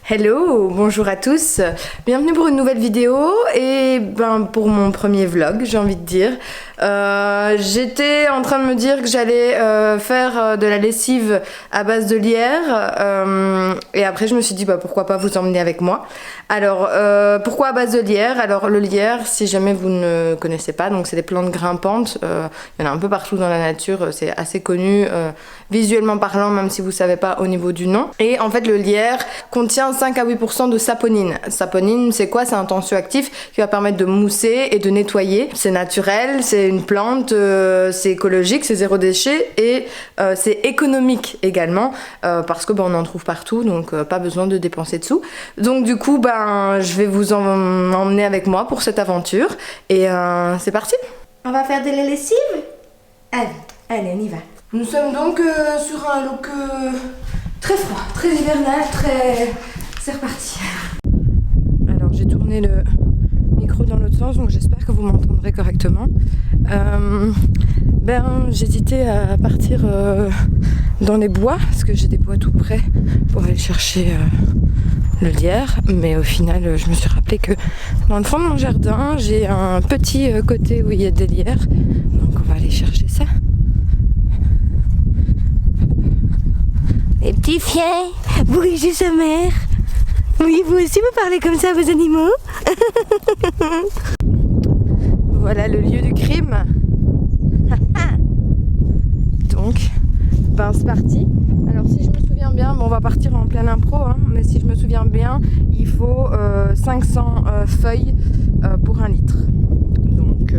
Hello, bonjour à tous, bienvenue pour une nouvelle vidéo et pour mon premier vlog, j'ai envie de dire. J'étais en train de me dire que j'allais faire de la lessive à base de lierre et après je me suis dit pourquoi pas vous emmener avec moi. Alors pourquoi à base de lierre? Alors le lierre, si jamais vous ne connaissez pas, donc c'est des plantes grimpantes, il y en a un peu partout dans la nature, c'est assez connu visuellement parlant, même si vous savez pas au niveau du nom. Et en fait le lierre contient 5 à 8% de saponine. Saponine, c'est quoi? C'est un tensioactif qui va permettre de mousser et de nettoyer. C'est naturel, c'est une plante, c'est écologique, c'est zéro déchet et c'est économique également parce que on en trouve partout, donc pas besoin de dépenser de sous. Donc du coup, je vais vous emmener avec moi pour cette aventure et c'est parti. On va faire de la lessive? Allez, on y va. Nous sommes donc sur un look très froid, très hivernal, très... C'est reparti. Alors j'ai tourné le micro dans l'autre sens, donc j'espère que vous m'entendrez correctement. J'hésitais à partir dans les bois, parce que j'ai des bois tout près pour aller chercher le lierre, mais au final je me suis rappelé que dans le fond de mon jardin j'ai un petit côté où il y a des lierres, donc on va aller chercher ça. Les petits chiens, bougez sa mère. Oui, vous aussi vous parlez comme ça à vos animaux? Voilà le lieu du crime. Donc, c'est parti. Alors si je me souviens bien, on va partir en plein impro, mais si je me souviens bien, il faut 500 feuilles pour 1 litre. Donc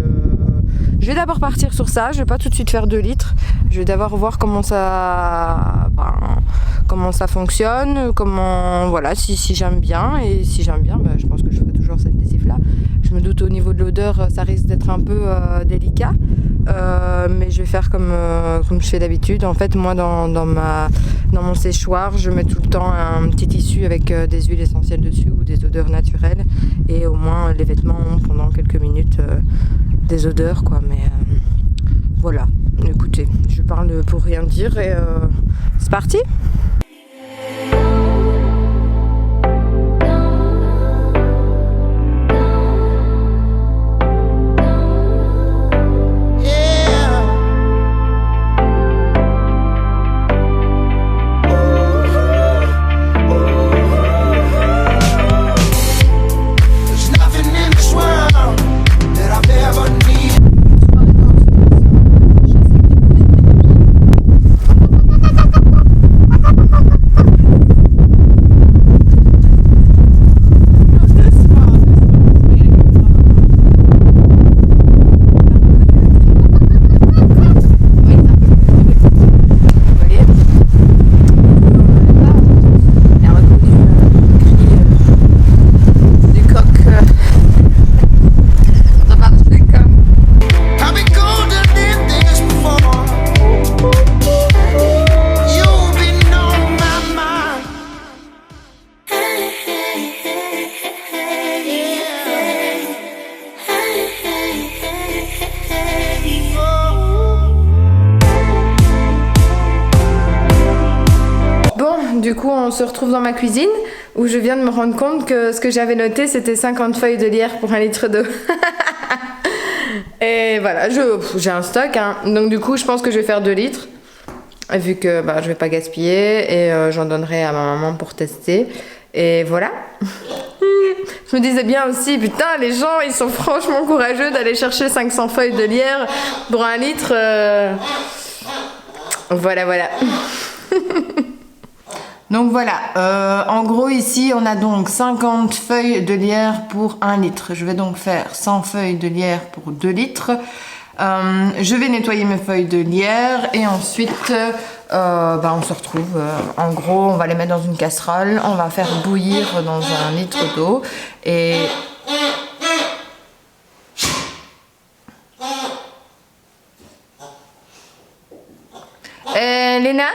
je vais d'abord partir sur ça, je vais pas tout de suite faire 2 litres. Je vais d'abord voir comment ça fonctionne, si j'aime bien, et si j'aime bien, je pense que je ferai toujours cette lessive là. Je me doute au niveau de l'odeur, ça risque d'être un peu délicat, mais je vais faire comme je fais d'habitude. En fait, moi dans mon séchoir, je mets tout le temps un petit tissu avec des huiles essentielles dessus ou des odeurs naturelles, et au moins les vêtements ont pendant quelques minutes des odeurs quoi, mais voilà. Écoutez, je parle pour rien dire et c'est parti. Du coup, on se retrouve dans ma cuisine où je viens de me rendre compte que ce que j'avais noté, c'était 50 feuilles de lierre pour 1 litre d'eau. Et voilà, j'ai un stock, donc du coup, je pense que je vais faire 2 litres, vu que je vais pas gaspiller, et j'en donnerai à ma maman pour tester. Et voilà. Je me disais bien aussi, putain, les gens, ils sont franchement courageux d'aller chercher 500 feuilles de lierre pour 1 litre. Voilà. Donc voilà, en gros ici on a donc 50 feuilles de lierre pour 1 litre. Je vais donc faire 100 feuilles de lierre pour 2 litres. Je vais nettoyer mes feuilles de lierre et ensuite on se retrouve. En gros, on va les mettre dans une casserole, on va faire bouillir dans 1 litre d'eau et... Léna ?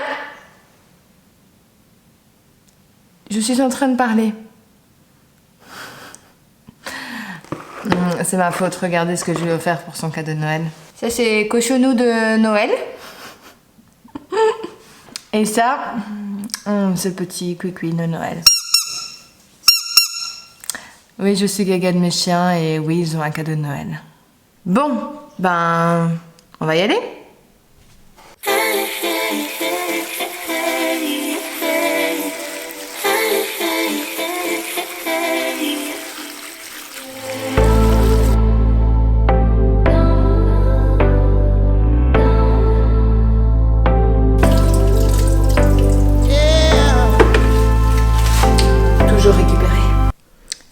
Je suis en train de parler. C'est ma faute, regardez ce que je lui ai offert pour son cadeau de Noël. Ça c'est cochonou de Noël. Et ça, ce petit cuicui de Noël. Oui, je suis gaga de mes chiens et oui, ils ont un cadeau de Noël. Bon, ben, on va y aller?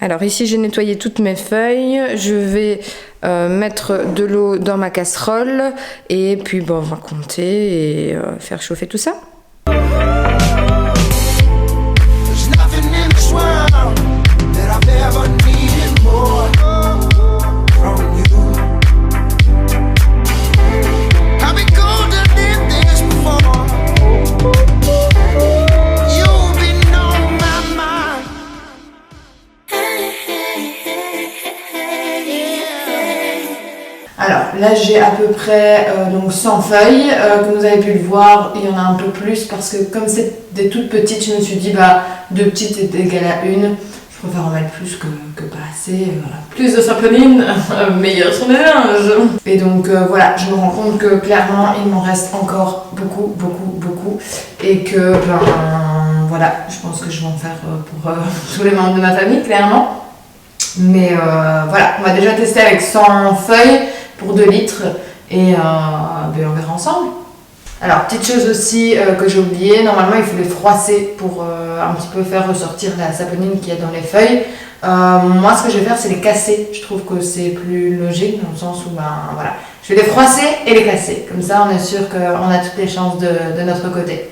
Alors ici j'ai nettoyé toutes mes feuilles, je vais mettre de l'eau dans ma casserole et puis bon, on va compter et faire chauffer tout ça. Alors là j'ai à peu près donc 100 feuilles, comme vous avez pu le voir il y en a un peu plus parce que comme c'est des toutes petites je me suis dit bah 2 petites est égal à une, je préfère en mettre plus que pas assez, plus de saponine, meilleur son mélange. Et donc voilà, je me rends compte que clairement il m'en reste encore beaucoup et que ben voilà, je pense que je vais en faire pour tous les membres de ma famille clairement. Mais voilà, on va déjà tester avec 100 feuilles pour 2 litres et ben on verra ensemble. Alors, petite chose aussi que j'ai oublié, normalement il faut les froisser pour un petit peu faire ressortir la saponine qu'il y a dans les feuilles. Moi ce que je vais faire c'est les casser, je trouve que c'est plus logique dans le sens où ben voilà, je vais les froisser et les casser, comme ça on est sûr qu'on a toutes les chances de notre côté.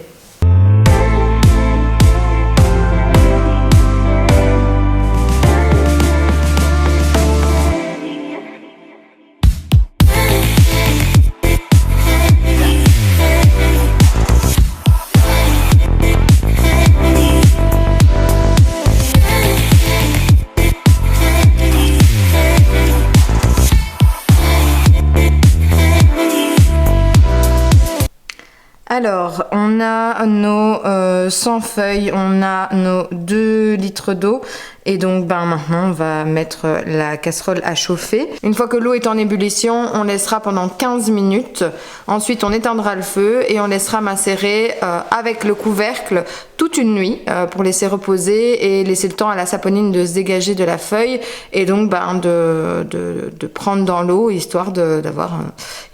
Alors, on a nos 100 feuilles, on a nos 2 litres d'eau et donc ben, maintenant on va mettre la casserole à chauffer. Une fois que l'eau est en ébullition, on laissera pendant 15 minutes. Ensuite, on éteindra le feu et on laissera macérer avec le couvercle toute une nuit pour laisser reposer et laisser le temps à la saponine de se dégager de la feuille et donc ben, de prendre dans l'eau histoire d'avoir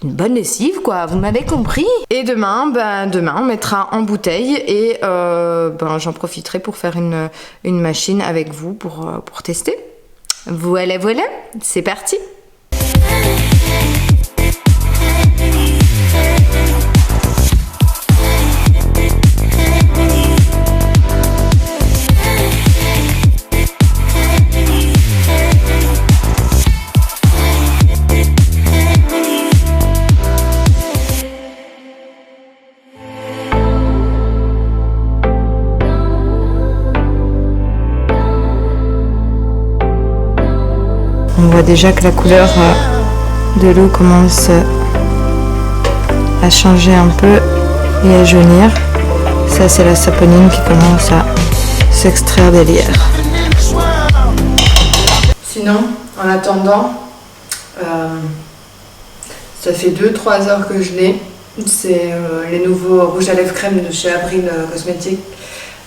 une bonne lessive quoi, vous m'avez compris. Et demain, on mettra en bouteille et j'en profiterai pour faire une machine avec vous pour tester. Voilà, c'est parti. On voit déjà que la couleur de l'eau commence à changer un peu et à jaunir. Ça, c'est la saponine qui commence à s'extraire des lierres. Sinon, en attendant, ça fait 2-3 heures que je l'ai. C'est les nouveaux rouges à lèvres crème de chez Avril Cosmétiques.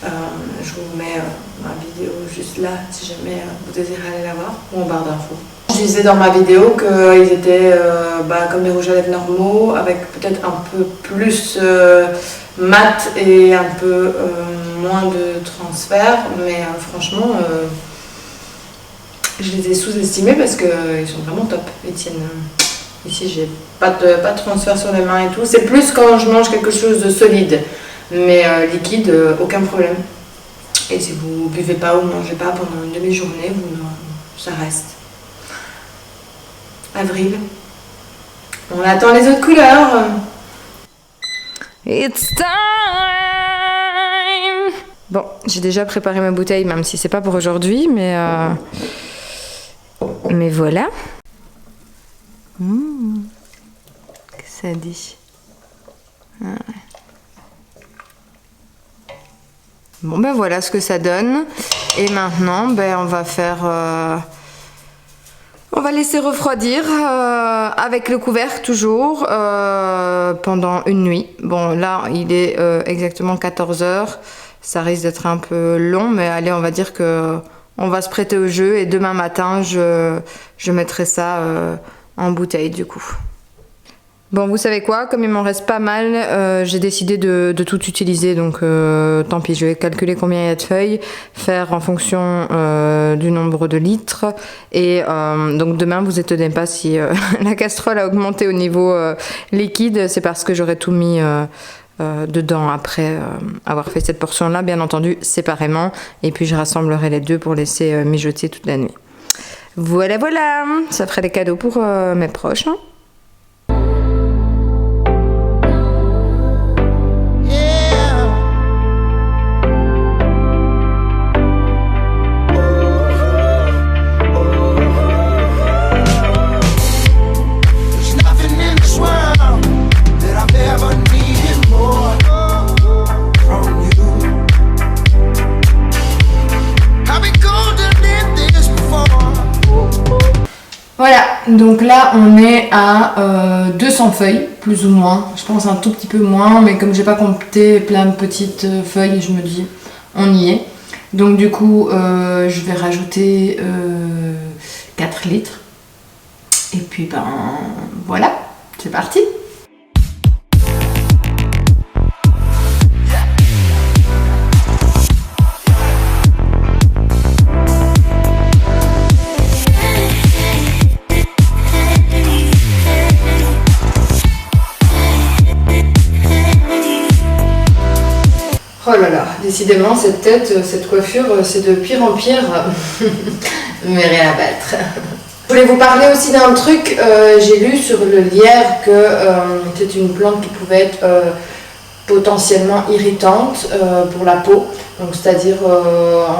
Je vous mets ma vidéo juste là si jamais vous désirez aller la voir ou en barre d'infos. Je disais dans ma vidéo qu'ils étaient comme des rouges à lèvres normaux avec peut-être un peu plus mat et un peu moins de transfert, mais franchement je les ai sous-estimés parce qu'ils sont vraiment top, ils tiennent. Ici j'ai pas de transfert sur les mains et tout, c'est plus quand je mange quelque chose de solide. Mais liquide, aucun problème. Et si vous buvez pas ou mangez pas pendant une demi-journée, ça reste. Avril. On attend les autres couleurs. It's time. Bon, j'ai déjà préparé ma bouteille, même si c'est pas pour aujourd'hui, mais voilà. Qu'est-ce que ça dit? Bon ben voilà ce que ça donne Et maintenant, ben, on va faire... on va laisser refroidir avec le couvercle toujours pendant une nuit. Bon, là, il est exactement 14 heures. Ça risque d'être un peu long, mais allez, on va dire que on va se prêter au jeu. Et demain matin, je mettrai ça en bouteille du coup. Bon, vous savez quoi, comme il m'en reste pas mal, j'ai décidé de tout utiliser, donc tant pis, je vais calculer combien il y a de feuilles, faire en fonction du nombre de litres, et donc demain, vous étonnez pas si la casserole a augmenté au niveau liquide, c'est parce que j'aurais tout mis dedans après avoir fait cette portion-là, bien entendu, séparément, et puis je rassemblerai les deux pour laisser mijoter toute la nuit. Voilà, voilà, ça ferait les cadeaux pour mes proches, hein. Voilà, donc là on est à 200 feuilles, plus ou moins. Je pense un tout petit peu moins, mais comme j'ai pas compté plein de petites feuilles, je me dis on y est. Donc du coup, je vais rajouter 4 litres. Et puis ben voilà, c'est parti. Oh là là, décidément cette tête, cette coiffure, c'est de pire en pire, mais rien à battre. Je voulais vous parler aussi d'un truc, j'ai lu sur le lierre que c'est une plante qui pouvait être potentiellement irritante pour la peau, donc c'est-à-dire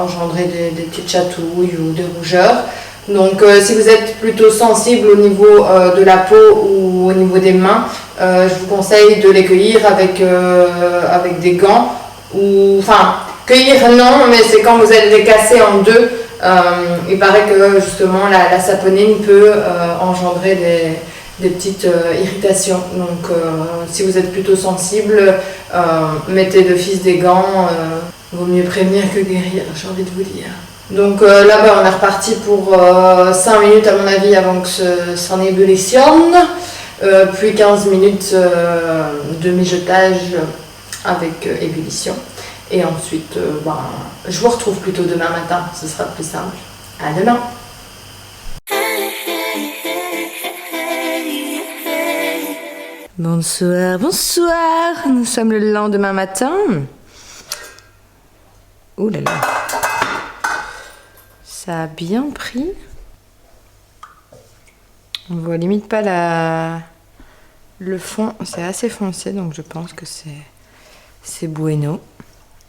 engendrer des petites chatouilles ou des rougeurs. Donc si vous êtes plutôt sensible au niveau de la peau ou au niveau des mains, je vous conseille de les cueillir avec des gants. Ou enfin cueillir non, mais c'est quand vous allez les casser en deux. Il paraît que justement la saponine peut engendrer des petites irritations, donc si vous êtes plutôt sensible, mettez d'office des gants, vaut mieux prévenir que guérir, j'ai envie de vous dire. Donc là-bas on est reparti pour 5 minutes à mon avis avant que s'en ébullitionne, puis 15 minutes de mijotage avec ébullition, et ensuite je vous retrouve plutôt demain matin, ce sera plus simple. À demain. Bonsoir, bonsoir, nous sommes le lendemain matin. Ouh là là, ça a bien pris. On voit limite pas le fond, c'est assez foncé, donc je pense que c'est bueno.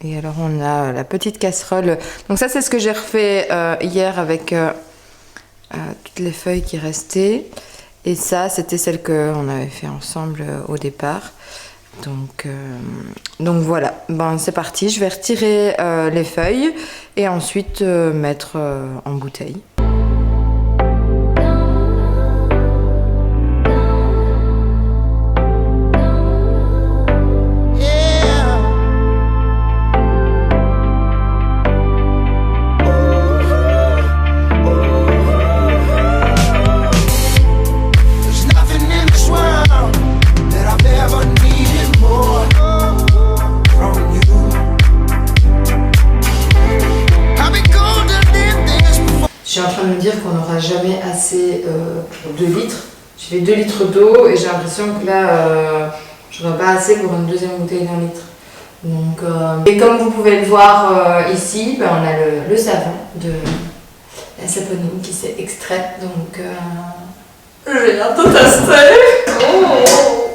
Et alors on a la petite casserole. Donc ça c'est ce que j'ai refait hier avec toutes les feuilles qui restaient. Et ça c'était celle qu'on avait fait ensemble au départ. Donc voilà, ben, c'est parti. Je vais retirer les feuilles et ensuite mettre en bouteille. Je suis en train de me dire qu'on n'aura jamais assez pour 2 litres. J'ai fait 2 litres d'eau et j'ai l'impression que là, je n'aurai pas assez pour une deuxième bouteille d'1 litre. Donc, et comme vous pouvez le voir ici, ben, on a le savon de la saponine qui s'est extraite. Donc, je vais bientôt tester. Oh.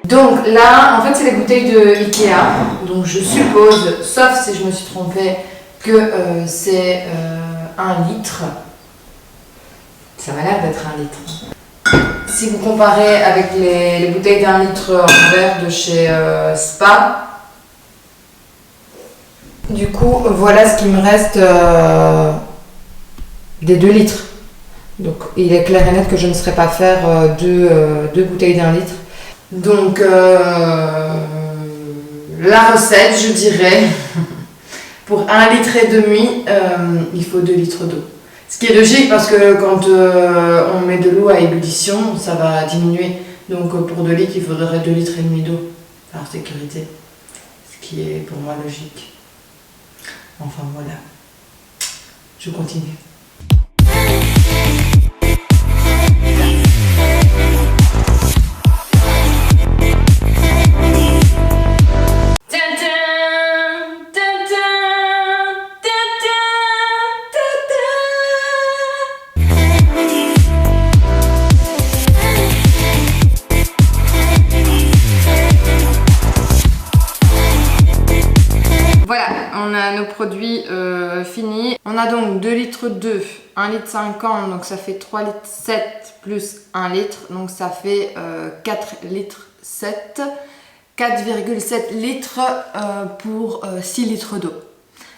Donc là, en fait, c'est les bouteilles de Ikea. Donc je suppose, sauf si je me suis trompée, que c'est 1 litre. Ça m'a l'air d'être 1 litre. Si vous comparez avec les bouteilles d'1 litre en verre de chez Spa, du coup, voilà ce qui me reste des 2 litres. Donc, il est clair et net que je ne saurais pas faire deux bouteilles d'1 litre. Donc, la recette, je dirais, pour 1,5 litre, il faut 2 litres d'eau. Ce qui est logique parce que quand on met de l'eau à ébullition, ça va diminuer. Donc, pour 2 litres, il faudrait 2,5 litres d'eau, par sécurité. Ce qui est pour moi logique. Enfin, voilà. Je continue. Voilà, on a nos produits finis. On a donc 2 litres 2, 1 litre 50, donc ça fait 3 litres 7 plus 1 litre, donc ça fait 4 litres 7, 4,7 litres pour 6 litres d'eau.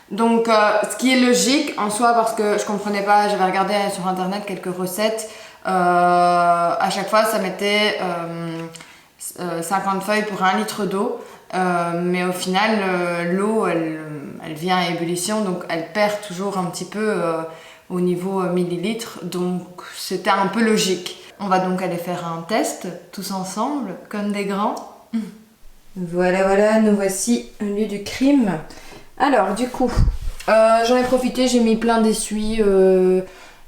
Donc ce qui est logique en soi, parce que je comprenais pas, j'avais regardé sur internet quelques recettes, à chaque fois ça mettait 50 feuilles pour 1 litre d'eau. Mais au final, l'eau, elle vient à ébullition, donc elle perd toujours un petit peu au niveau millilitres, donc c'était un peu logique. On va donc aller faire un test, tous ensemble, comme des grands. Voilà, voilà, nous voici au lieu du crime. Alors, du coup, j'en ai profité, j'ai mis plein d'essuies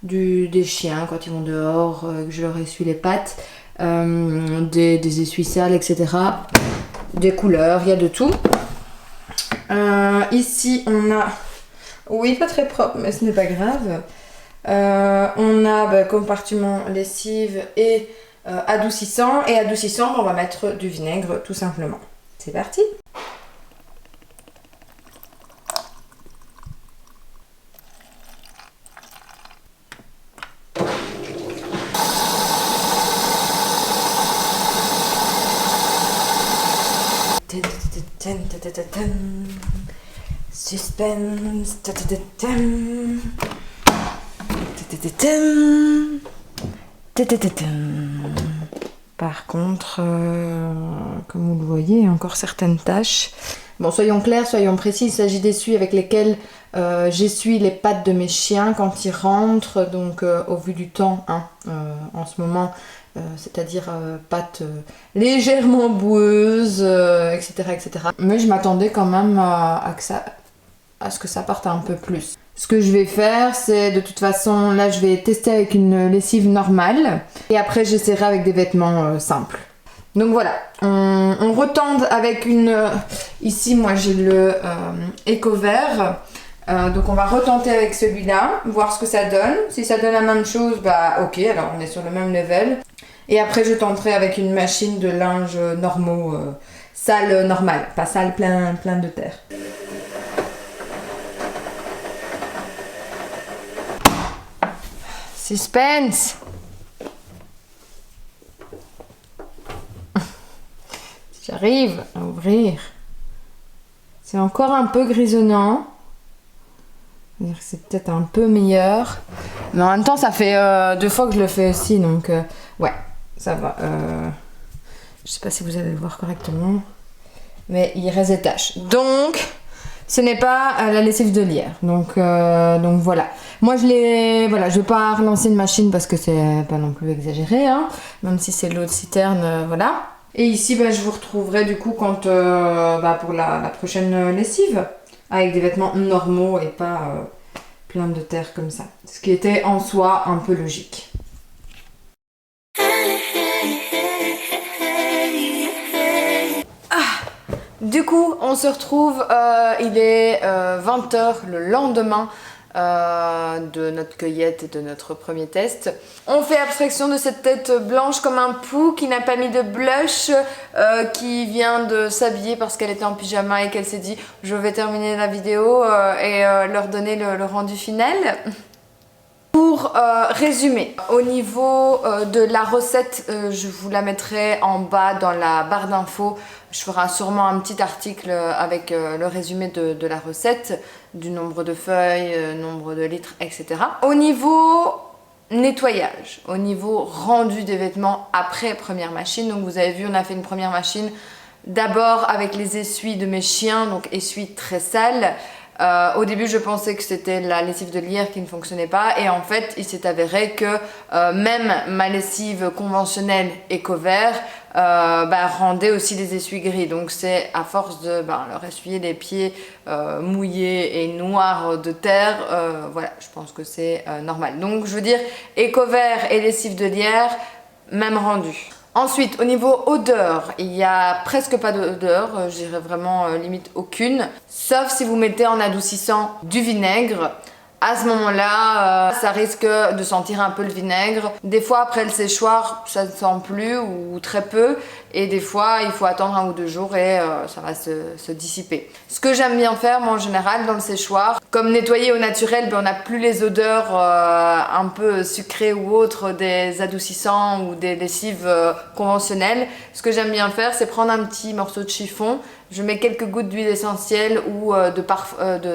des chiens quand ils vont dehors, que je leur essuie les pattes, des essuies sales, etc. Des couleurs, il y a de tout. Ici, on a... Oui, pas très propre, mais ce n'est pas grave. On a compartiment lessive et adoucissant. Et adoucissant, on va mettre du vinaigre, tout simplement. C'est parti! Suspense. Par contre, comme vous le voyez, il y a encore certaines taches. Bon, soyons clairs, soyons précis, il s'agit d'essuies avec lesquels j'essuie les pattes de mes chiens quand ils rentrent, donc au vu du temps, hein, en ce moment, c'est-à-dire pattes légèrement boueuses, etc., etc. Mais je m'attendais quand même à ce que ça parte un peu plus. Ce que je vais faire, c'est de toute façon, là je vais tester avec une lessive normale et après j'essaierai avec des vêtements simples. Donc voilà, on retente avec une... Ici, moi j'ai le Eco-Vert. Donc on va retenter avec celui-là, voir ce que ça donne. Si ça donne la même chose, bah ok, alors on est sur le même level. Et après je tenterai avec une machine de linge normaux, sale normale, pas sale plein de terre. Suspense! J'arrive à ouvrir. C'est encore un peu grisonnant. C'est peut-être un peu meilleur. Mais en même temps, ça fait 2 fois que je le fais aussi. Donc, ouais, ça va. Je sais pas si vous allez le voir correctement. Mais il reste des taches. Donc, ce n'est pas la lessive de lierre. Donc voilà. Moi, je vais pas relancer une machine parce que c'est pas non plus exagéré. Hein, même si c'est de l'eau de citerne, voilà. Et ici, je vous retrouverai du coup quand pour la prochaine lessive, avec des vêtements normaux et pas plein de terre comme ça. Ce qui était en soi un peu logique. Du coup, on se retrouve, il est 20h le lendemain de notre cueillette et de notre premier test. On fait abstraction de cette tête blanche comme un pou qui n'a pas mis de blush, qui vient de s'habiller parce qu'elle était en pyjama et qu'elle s'est dit je vais terminer la vidéo et leur donner le rendu final. Pour résumer, au niveau de la recette, je vous la mettrai en bas dans la barre d'infos. Je ferai sûrement un petit article avec le résumé de la recette, du nombre de feuilles, nombre de litres, etc. Au niveau nettoyage, au niveau rendu des vêtements après première machine, donc vous avez vu, on a fait une première machine d'abord avec les essuies de mes chiens, donc essuies très sales. Au début je pensais que c'était la lessive de lierre qui ne fonctionnait pas et en fait il s'est avéré que même ma lessive conventionnelle Ecovert rendait aussi des essuie-gris, donc c'est à force de leur essuyer les pieds mouillés et noirs de terre, voilà, je pense que c'est normal. Donc je veux dire Ecovert et lessive de lierre, même rendu. Ensuite, au niveau odeur, il n'y a presque pas d'odeur, je dirais vraiment limite aucune, sauf si vous mettez en adoucissant du vinaigre. À ce moment-là, ça risque de sentir un peu le vinaigre. Des fois, après le séchoir, ça ne sent plus ou très peu. Et des fois, il faut attendre 1 ou 2 jours et ça va se dissiper. Ce que j'aime bien faire, moi en général, dans le séchoir, comme nettoyer au naturel, on n'a plus les odeurs un peu sucrées ou autres des adoucissants ou des lessives conventionnelles. Ce que j'aime bien faire, c'est prendre un petit morceau de chiffon. Je mets quelques gouttes d'huile essentielle ou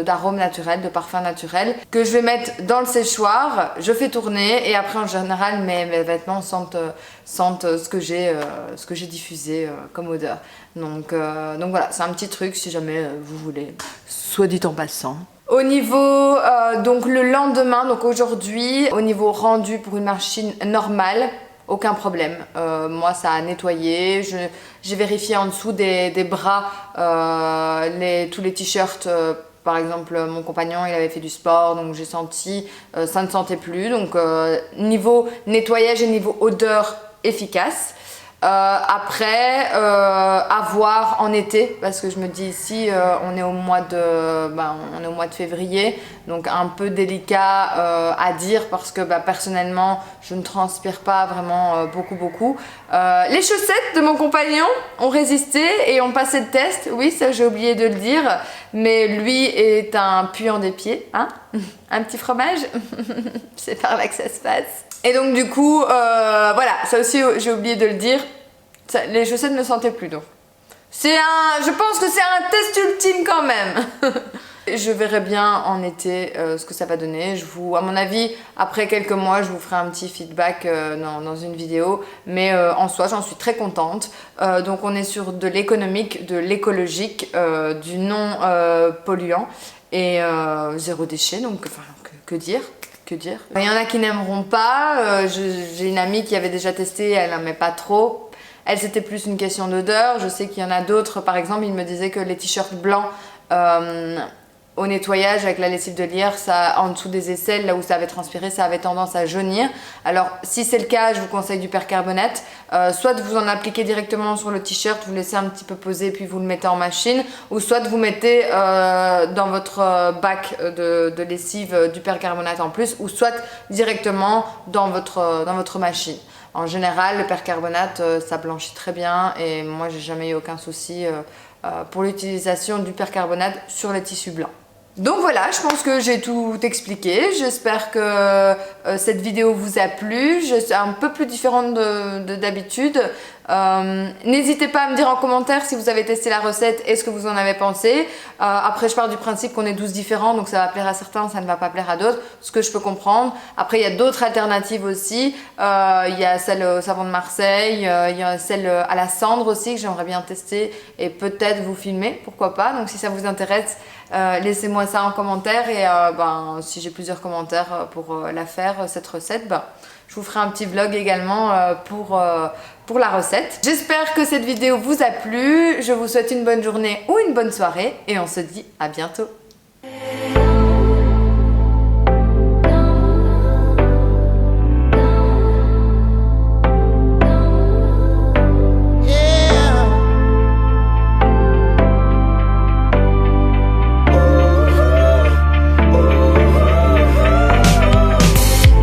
d'arôme naturel, de parfum naturel, que je vais mettre dans le séchoir, je fais tourner et après en général mes vêtements sentent ce que j'ai diffusé comme odeur. Donc voilà, c'est un petit truc si jamais vous voulez, soit dit en passant. Au niveau, donc le lendemain, donc aujourd'hui, au niveau rendu pour une machine normale, aucun problème. Moi, ça a nettoyé. J'ai vérifié en dessous des bras tous les t-shirts. Par exemple, mon compagnon, il avait fait du sport, donc j'ai senti, ça ne sentait plus. Donc, niveau nettoyage et niveau odeur, efficace. Après, à voir en été, parce que je me dis ici, on est au mois de février, donc un peu délicat à dire parce que personnellement, je ne transpire pas vraiment beaucoup. Les chaussettes de mon compagnon ont résisté et ont passé le test, oui, ça j'ai oublié de le dire, mais lui est un puant des pieds, hein, un petit fromage, c'est par là que ça se passe. Et donc du coup, voilà, ça aussi j'ai oublié de le dire, les chaussettes ne sentaient plus donc. Je pense que c'est un test ultime quand même. Je verrai bien en été ce que ça va donner. À mon avis, après quelques mois, je vous ferai un petit feedback dans une vidéo. Mais en soi, j'en suis très contente. Donc on est sur de l'économique, de l'écologique, du non polluant et zéro déchet. Donc que dire ? Il y en a qui n'aimeront pas. J'ai une amie qui avait déjà testé, elle n'aimait pas trop. Elle, c'était plus une question d'odeur. Je sais qu'il y en a d'autres. Par exemple, il me disait que les t-shirts blancs au nettoyage avec la lessive de lierre, en dessous des aisselles, là où ça avait transpiré, ça avait tendance à jaunir. Alors, si c'est le cas, je vous conseille du percarbonate. Soit vous en appliquez directement sur le t-shirt, vous laissez un petit peu poser, puis vous le mettez en machine. Ou soit vous mettez dans votre bac de lessive du percarbonate en plus. Ou soit directement dans votre machine. En général, le percarbonate, ça blanchit très bien. Et moi, j'ai jamais eu aucun souci pour l'utilisation du percarbonate sur les tissus blancs. Donc voilà, je pense que j'ai tout expliqué. J'espère que cette vidéo vous a plu. C'est un peu plus différente d'habitude. N'hésitez pas à me dire en commentaire si vous avez testé la recette et ce que vous en avez pensé. Après, je pars du principe qu'on est 12 différents, donc ça va plaire à certains, ça ne va pas plaire à d'autres, ce que je peux comprendre. Après, il y a d'autres alternatives aussi. Il y a celle au savon de Marseille, il y a celle à la cendre aussi que j'aimerais bien tester et peut-être vous filmer, pourquoi pas. Donc si ça vous intéresse, laissez-moi ça en commentaire et si j'ai plusieurs commentaires pour la faire, cette recette, je vous ferai un petit vlog également pour la recette. J'espère que cette vidéo vous a plu. Je vous souhaite une bonne journée ou une bonne soirée et on se dit à bientôt.